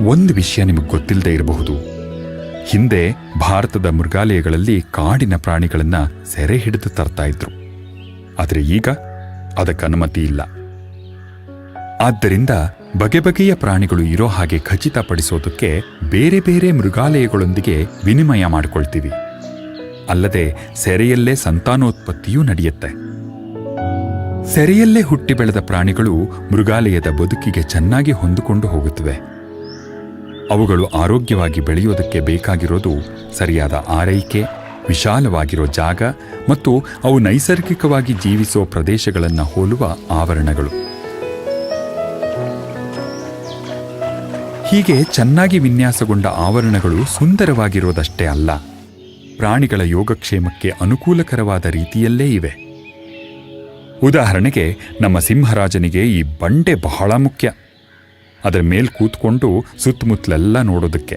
ಒಂದು ವಿಷಯ ನಿಮಗೆ ಗೊತ್ತಿಲ್ಲದೆ ಇರಬಹುದು. ಹಿಂದೆ ಭಾರತದ ಮೃಗಾಲಯಗಳಲ್ಲಿ ಕಾಡಿನ ಪ್ರಾಣಿಗಳನ್ನ ಸೆರೆ ಹಿಡಿದು ತರ್ತಾ ಇದ್ರು. ಆದರೆ ಈಗ ಅದಕ್ಕೆ ಅನುಮತಿ ಇಲ್ಲ. ಆದ್ದರಿಂದ ಬಗೆ ಬಗೆಯ ಪ್ರಾಣಿಗಳು ಇರೋ ಹಾಗೆ ಖಚಿತಪಡಿಸೋದಕ್ಕೆ ಬೇರೆ ಬೇರೆ ಮೃಗಾಲಯಗಳೊಂದಿಗೆ ವಿನಿಮಯ ಮಾಡಿಕೊಳ್ತೀವಿ. ಅಲ್ಲದೆ ಸೆರೆಯಲ್ಲೇ ಸಂತಾನೋತ್ಪತ್ತಿಯೂ ನಡೆಯುತ್ತೆ. ಸೆರೆಯಲ್ಲೇ ಹುಟ್ಟಿ ಬೆಳೆದ ಪ್ರಾಣಿಗಳು ಮೃಗಾಲಯದ ಬದುಕಿಗೆ ಚೆನ್ನಾಗಿ ಹೊಂದಿಕೊಂಡು ಹೋಗುತ್ತವೆ. ಅವುಗಳು ಆರೋಗ್ಯವಾಗಿ ಬೆಳೆಯೋದಕ್ಕೆ ಬೇಕಾಗಿರೋದು ಸರಿಯಾದ ಆರೈಕೆ, ವಿಶಾಲವಾಗಿರೋ ಜಾಗ ಮತ್ತು ಅವು ನೈಸರ್ಗಿಕವಾಗಿ ಜೀವಿಸೋ ಪ್ರದೇಶಗಳನ್ನು ಹೋಲುವ ಆವರಣಗಳು. ಹೀಗೆ ಚೆನ್ನಾಗಿ ವಿನ್ಯಾಸಗೊಂಡ ಆವರಣಗಳು ಸುಂದರವಾಗಿರೋದಷ್ಟೇ ಅಲ್ಲ, ಪ್ರಾಣಿಗಳ ಯೋಗಕ್ಷೇಮಕ್ಕೆ ಅನುಕೂಲಕರವಾದ ರೀತಿಯಲ್ಲೇ ಇವೆ. ಉದಾಹರಣೆಗೆ ನಮ್ಮ ಸಿಂಹರಾಜನಿಗೆ ಈ ಬಂಡೆ ಬಹಳ ಮುಖ್ಯ. ಅದರ ಮೇಲ್ ಕೂತ್ಕೊಂಡು ಸುತ್ತಮುತ್ತಲೆಲ್ಲ ನೋಡೋದಕ್ಕೆ.